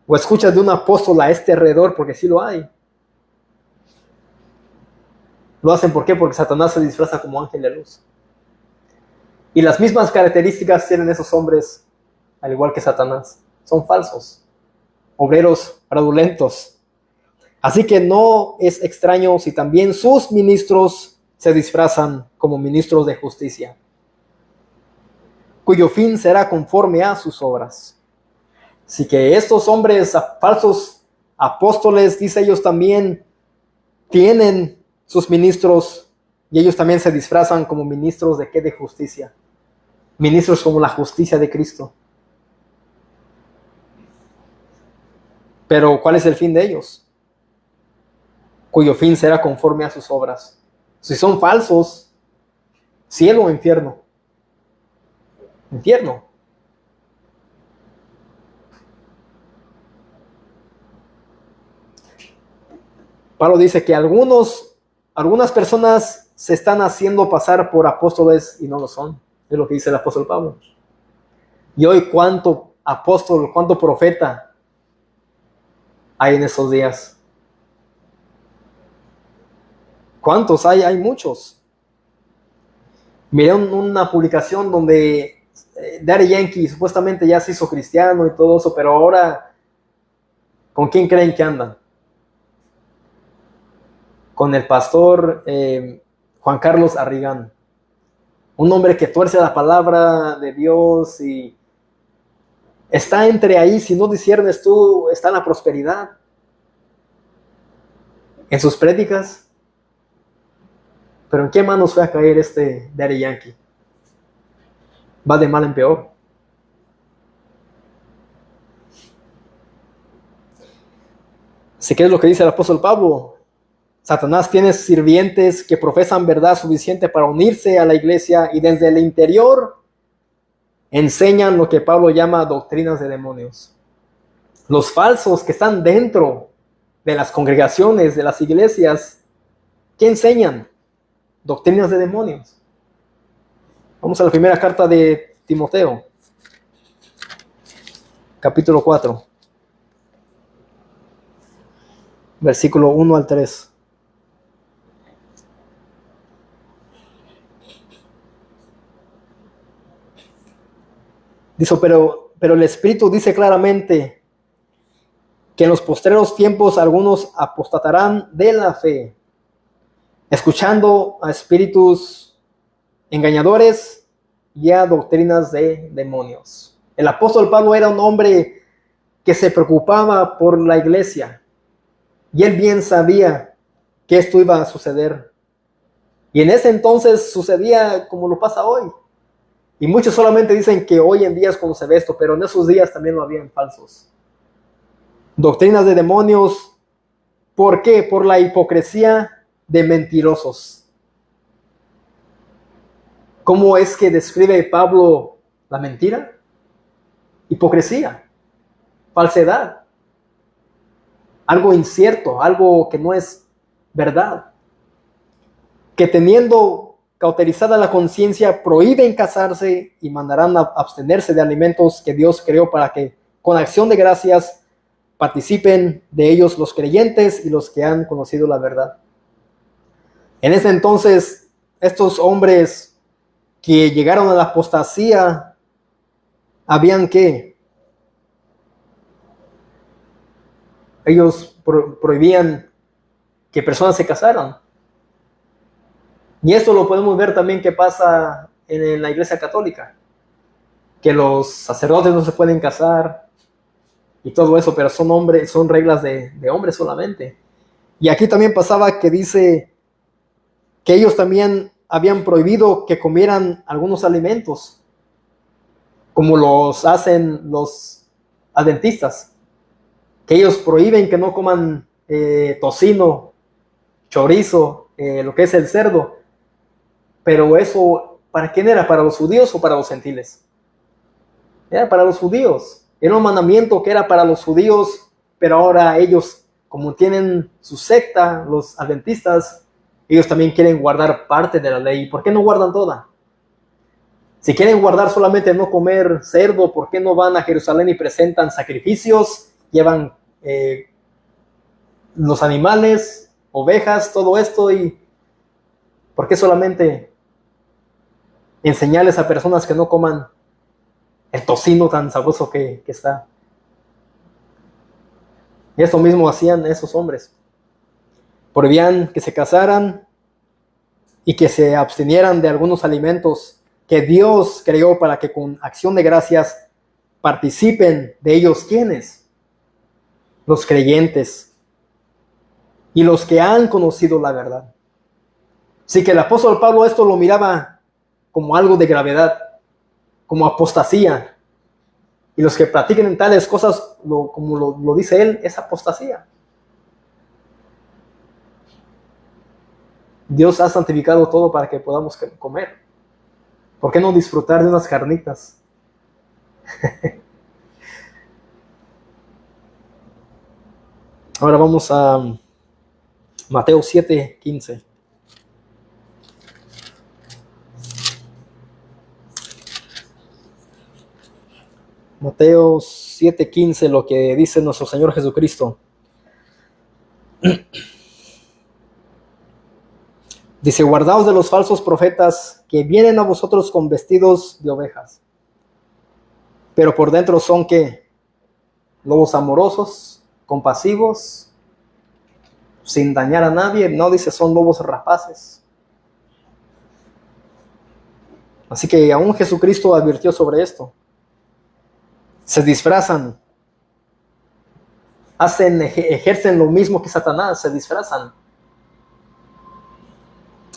o escuchas de un apóstol a este alrededor, porque sí lo hay, lo hacen ¿por qué? Porque Satanás se disfraza como ángel de luz. Y las mismas características tienen esos hombres, al igual que Satanás. Son falsos, obreros fraudulentos. Así que no es extraño si también sus ministros se disfrazan como ministros de justicia, cuyo fin será conforme a sus obras. Así que estos hombres falsos apóstoles, dice ellos también, tienen sus ministros y ellos también se disfrazan como ministros de ¿qué? De justicia. Ministros como la justicia de Cristo. Pero ¿cuál es el fin de ellos? Cuyo fin será conforme a sus obras. Si son falsos, cielo o infierno. Infierno. Pablo dice que algunas personas se están haciendo pasar por apóstoles y no lo son. Es lo que dice el apóstol Pablo. Y hoy cuánto apóstol, cuánto profeta hay en esos días. ¿Cuántos hay? Hay muchos. Miré una publicación donde Daddy Yankee supuestamente ya se hizo cristiano y todo eso, pero ahora, ¿con quién creen que andan? Con el pastor Juan Carlos Arrigán. Un hombre que tuerce la palabra de Dios y está entre ahí, si no disciernes tú, está en la prosperidad. En sus prédicas. Pero ¿en qué manos fue a caer este Daddy Yankee? Va de mal en peor. Así que es lo que dice el apóstol Pablo. Satanás tiene sirvientes que profesan verdad suficiente para unirse a la iglesia y desde el interior enseñan lo que Pablo llama doctrinas de demonios. Los falsos que están dentro de las congregaciones, de las iglesias, ¿qué enseñan? Doctrinas de demonios. Vamos a la primera carta de Timoteo, capítulo 4, versículo 1 al 3. Dice, pero el Espíritu dice claramente que en los postreros tiempos algunos apostatarán de la fe, escuchando a espíritus engañadores y a doctrinas de demonios. El apóstol Pablo era un hombre que se preocupaba por la iglesia y él bien sabía que esto iba a suceder. Y en ese entonces sucedía como lo pasa hoy. Y muchos solamente dicen que hoy en día es cuando se ve esto, pero en esos días también lo habían falsos. Doctrinas de demonios. ¿Por qué? Por la hipocresía de mentirosos. ¿Cómo es que describe Pablo la mentira? Hipocresía, falsedad, algo incierto, algo que no es verdad. Que teniendo cauterizada la conciencia, prohíben casarse y mandarán a abstenerse de alimentos que Dios creó para que, con acción de gracias, participen de ellos los creyentes y los que han conocido la verdad. En ese entonces, estos hombres que llegaron a la apostasía, habían que ellos prohibían que personas se casaran. Y esto lo podemos ver también que pasa en la iglesia católica, que los sacerdotes no se pueden casar y todo eso, pero son reglas de hombres solamente. Y aquí también pasaba que dice que ellos también habían prohibido que comieran algunos alimentos, como los hacen los adventistas, que ellos prohíben que no coman tocino, chorizo, lo que es el cerdo. Pero eso, ¿para quién era? ¿Para los judíos o para los gentiles? Era para los judíos. Era un mandamiento que era para los judíos, pero ahora ellos como tienen su secta, los adventistas, ellos también quieren guardar parte de la ley. ¿Por qué no guardan toda? Si quieren guardar solamente no comer cerdo, ¿por qué no van a Jerusalén y presentan sacrificios? Llevan los animales, ovejas, todo esto. ¿Y por qué solamente enseñarles a personas que no coman el tocino tan sabroso que está? Y esto mismo hacían esos hombres. Prohibían que se casaran y que se abstinieran de algunos alimentos que Dios creó para que con acción de gracias participen de ellos. ¿Quiénes? Los creyentes y los que han conocido la verdad. Así que el apóstol Pablo esto lo miraba como algo de gravedad, como apostasía. Y los que practiquen tales cosas, como lo dice él, es apostasía. Dios ha santificado todo para que podamos comer. ¿Por qué no disfrutar de unas carnitas? Ahora vamos a Mateo 7:15. Mateo 7:15, lo que dice nuestro Señor Jesucristo. Dice, guardaos de los falsos profetas que vienen a vosotros con vestidos de ovejas, pero por dentro son ¿qué? Lobos amorosos, compasivos, sin dañar a nadie. No dice son lobos rapaces. Así que aún Jesucristo advirtió sobre esto. Se disfrazan, ejercen lo mismo que Satanás, se disfrazan.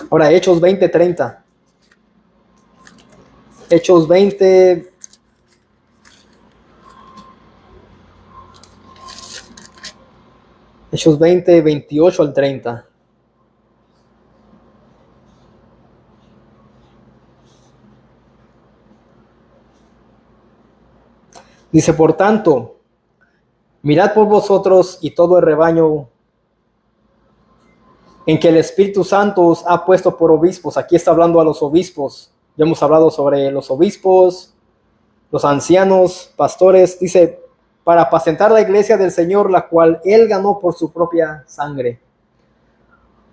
Ahora, Hechos 20:30. Hechos 20. Hechos 20:28 al 30. Dice, por tanto, mirad por vosotros y todo el rebaño en que el Espíritu Santo os ha puesto por obispos. Aquí está hablando a los obispos. Ya hemos hablado sobre los obispos, los ancianos, pastores. Dice, para apacentar la iglesia del Señor, la cual Él ganó por su propia sangre.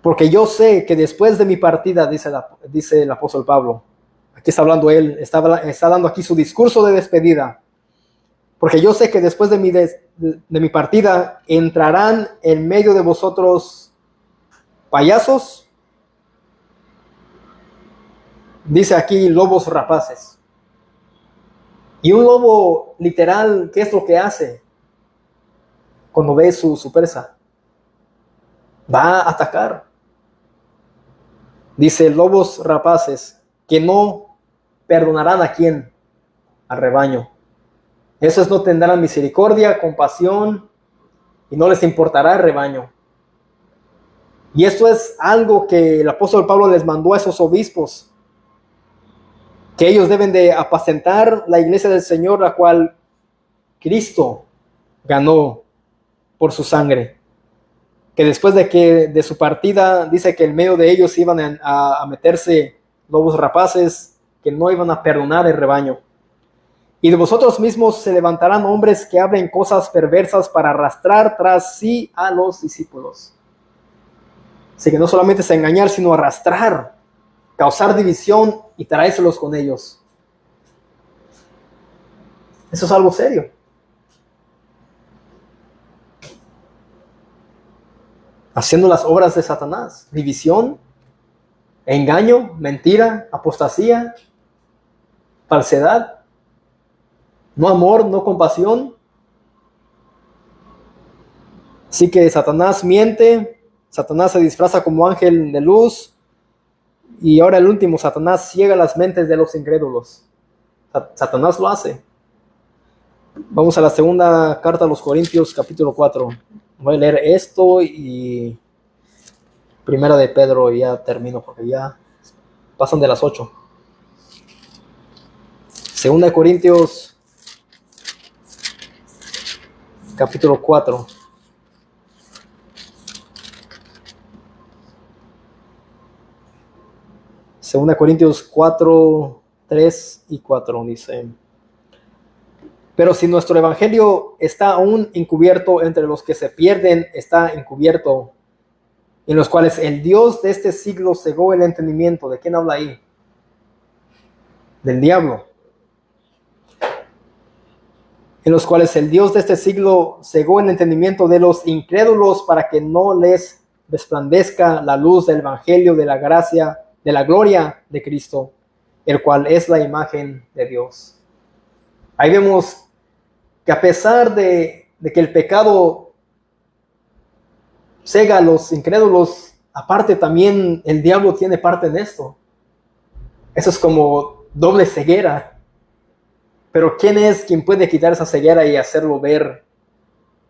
Porque yo sé que después de mi partida, dice el apóstol Pablo, aquí está hablando él, está dando aquí su discurso de despedida. Porque yo sé que después de mi partida entrarán en medio de vosotros payasos, dice aquí lobos rapaces. Y un lobo literal, ¿qué es lo que hace cuando ve su presa? Va a atacar. Dice lobos rapaces que no perdonarán a quién, al rebaño. Esos no tendrán misericordia, compasión y no les importará el rebaño. Y esto es algo que el apóstol Pablo les mandó a esos obispos, que ellos deben de apacentar la iglesia del Señor, la cual Cristo ganó por su sangre. Que después de su partida, dice que en medio de ellos iban a meterse lobos rapaces, que no iban a perdonar el rebaño. Y de vosotros mismos se levantarán hombres que hablen cosas perversas para arrastrar tras sí a los discípulos. Así que no solamente es engañar, sino arrastrar, causar división y traérselos con ellos. Eso es algo serio. Haciendo las obras de Satanás, división, engaño, mentira, apostasía, falsedad, no amor, no compasión. Así que Satanás miente, Satanás se disfraza como ángel de luz, y ahora el último, Satanás ciega las mentes de los incrédulos. Satanás lo hace. Vamos a la segunda carta a los Corintios, capítulo 4. Voy a leer esto y primera de Pedro y ya termino porque ya pasan de las 8. Segunda de Corintios, capítulo 4. 2 Corintios 4, 3 y 4 dice: pero si nuestro evangelio está aún encubierto entre los que se pierden, está encubierto, en los cuales el Dios de este siglo cegó el entendimiento. ¿De quién habla ahí? Del diablo. En los cuales el Dios de este siglo cegó el entendimiento de los incrédulos para que no les resplandezca la luz del evangelio de la gracia, de la gloria de Cristo, el cual es la imagen de Dios. Ahí vemos que a pesar de que el pecado cega a los incrédulos, aparte también el diablo tiene parte en esto. Eso es como doble ceguera. Pero ¿quién es quien puede quitar esa ceguera y hacerlo ver,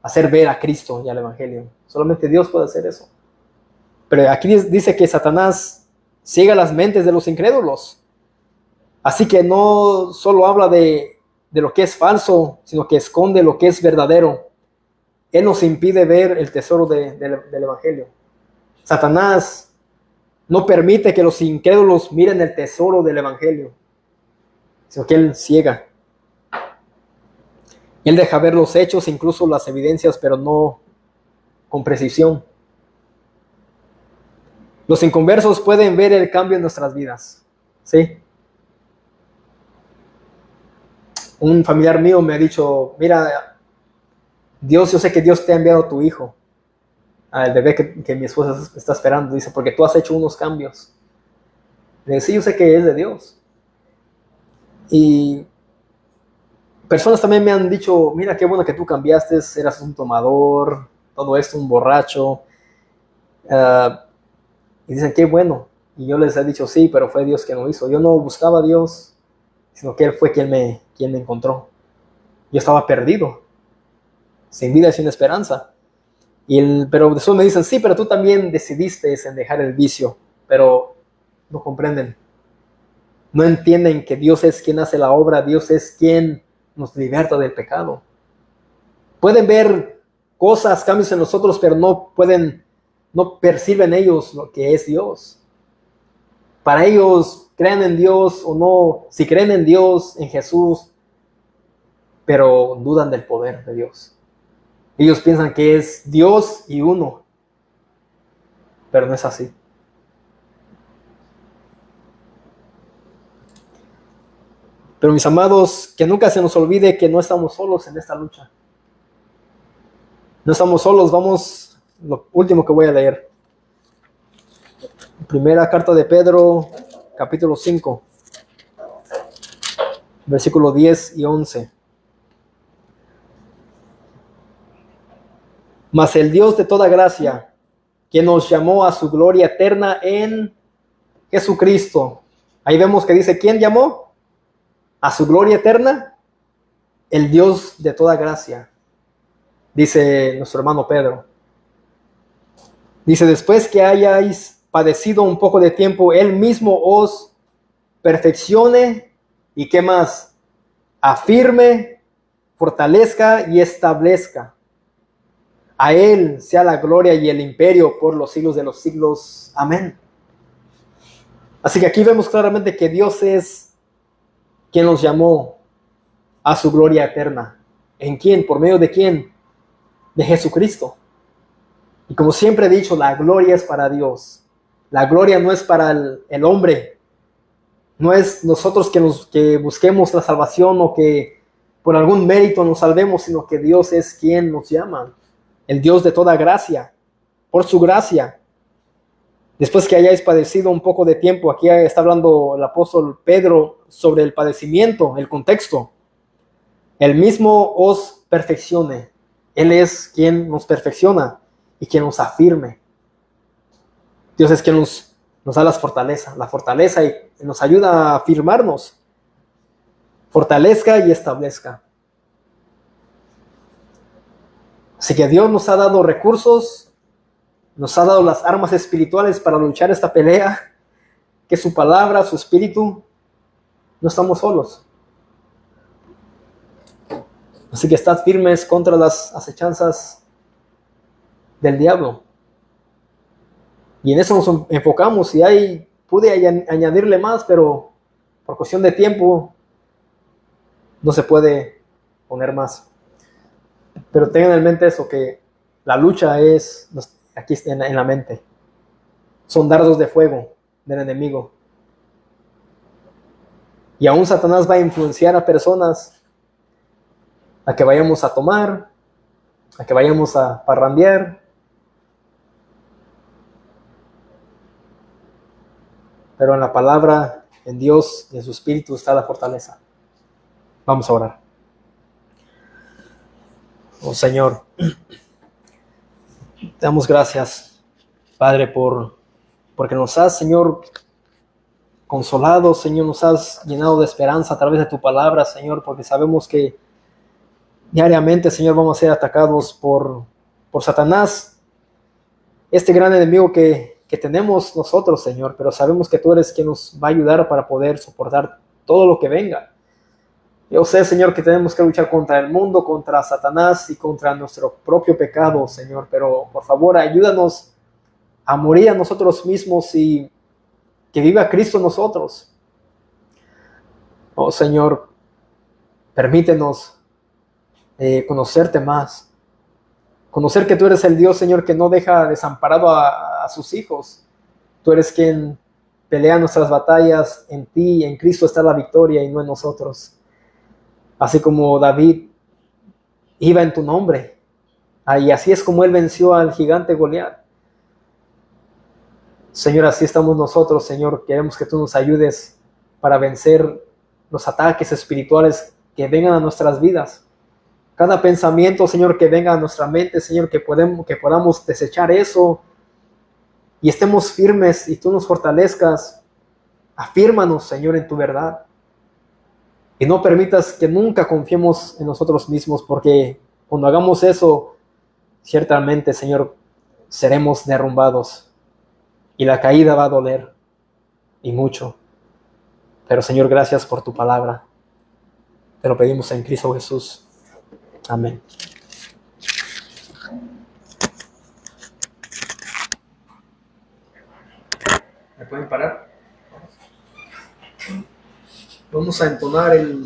hacer ver a Cristo y al Evangelio? Solamente Dios puede hacer eso. Pero aquí dice que Satanás ciega las mentes de los incrédulos. Así que no solo habla de lo que es falso, sino que esconde lo que es verdadero. Él nos impide ver el tesoro del Evangelio. Satanás no permite que los incrédulos miren el tesoro del Evangelio, sino que él ciega. Él deja ver los hechos, incluso las evidencias, pero no con precisión. Los inconversos pueden ver el cambio en nuestras vidas, ¿sí? Un familiar mío me ha dicho: mira, Dios, yo sé que Dios te ha enviado a tu hijo, al bebé que mi esposa está esperando. Dice, porque tú has hecho unos cambios. Le dice, sí, yo sé que es de Dios. Y personas también me han dicho: mira, qué bueno que tú cambiaste, eras un tomador, todo esto, un borracho. Y dicen, qué bueno. Y yo les he dicho, sí, pero fue Dios quien lo hizo. Yo no buscaba a Dios, sino que Él fue quien me encontró. Yo estaba perdido, sin vida y sin esperanza. Pero después me dicen, sí, pero tú también decidiste en dejar el vicio. Pero no comprenden. No entienden que Dios es quien hace la obra, Dios es quien nos liberta del pecado. Pueden ver cosas, cambios en nosotros, pero no perciben ellos lo que es Dios. Para ellos, crean en Dios o no, si creen en Dios, en Jesús, pero dudan del poder de Dios. Ellos piensan que es Dios y uno, pero no es así. Pero mis amados, que nunca se nos olvide que no estamos solos en esta lucha. No estamos solos. Vamos, lo último que voy a leer. Primera carta de Pedro, capítulo 5, versículo 10 y 11. Mas el Dios de toda gracia, que nos llamó a su gloria eterna en Jesucristo. Ahí vemos que dice, ¿quién llamó? A su gloria eterna, el Dios de toda gracia, dice nuestro hermano Pedro. Dice, después que hayáis padecido un poco de tiempo, Él mismo os perfeccione y ¿qué más? Afirme, fortalezca y establezca. A Él sea la gloria y el imperio por los siglos de los siglos. Amén. Así que aquí vemos claramente que Dios es quien nos llamó a su gloria eterna. ¿En quién? ¿Por medio de quién? De Jesucristo. Y como siempre he dicho, la gloria es para Dios. La gloria no es para el hombre. No es nosotros que busquemos la salvación o que por algún mérito nos salvemos, sino que Dios es quien nos llama. El Dios de toda gracia. Por su gracia. Después que hayáis padecido un poco de tiempo, aquí está hablando el apóstol Pedro sobre el padecimiento, el contexto. Él mismo os perfeccione. Él es quien nos perfecciona y quien nos afirme. Dios es quien nos da la fortaleza y nos ayuda a afirmarnos. Fortalezca y establezca. Así que Dios nos ha dado recursos, nos ha dado las armas espirituales para luchar esta pelea, que su palabra, su espíritu. No estamos solos. Así que estad firmes contra las acechanzas del diablo. Y en eso nos enfocamos. Si hay pude añadirle más, pero por cuestión de tiempo no se puede poner más. Pero tengan en mente eso, que la lucha es aquí en la mente. Son dardos de fuego del enemigo. Y aún Satanás va a influenciar a personas a que vayamos a tomar, a que vayamos a parrandear. Pero en la palabra, en Dios y en su Espíritu está la fortaleza. Vamos a orar. Oh Señor, te damos gracias, Padre, porque nos has, Señor, consolado, Señor, nos has llenado de esperanza a través de tu palabra, Señor, porque sabemos que diariamente, Señor, vamos a ser atacados por Satanás, este gran enemigo que tenemos nosotros, Señor, pero sabemos que tú eres quien nos va a ayudar para poder soportar todo lo que venga. Yo sé, Señor, que tenemos que luchar contra el mundo, contra Satanás y contra nuestro propio pecado, Señor, pero por favor, ayúdanos a morir a nosotros mismos y que viva Cristo en nosotros. Oh, Señor, permítenos conocerte más. Conocer que tú eres el Dios, Señor, que no deja desamparado a sus hijos. Tú eres quien pelea nuestras batallas. En ti, en Cristo está la victoria y no en nosotros. Así como David iba en tu nombre. Y así es como él venció al gigante Goliat. Señor, así estamos nosotros, Señor. Queremos que tú nos ayudes para vencer los ataques espirituales que vengan a nuestras vidas. Cada pensamiento, Señor, que venga a nuestra mente, Señor, que podamos desechar eso y estemos firmes y tú nos fortalezcas. Afírmanos, Señor, en tu verdad. Y no permitas que nunca confiemos en nosotros mismos, porque cuando hagamos eso, ciertamente, Señor, seremos derrumbados y la caída va a doler y mucho. Pero, Señor, gracias por tu palabra. Te lo pedimos en Cristo Jesús. Amén. ¿Me pueden parar? Vamos a entonar el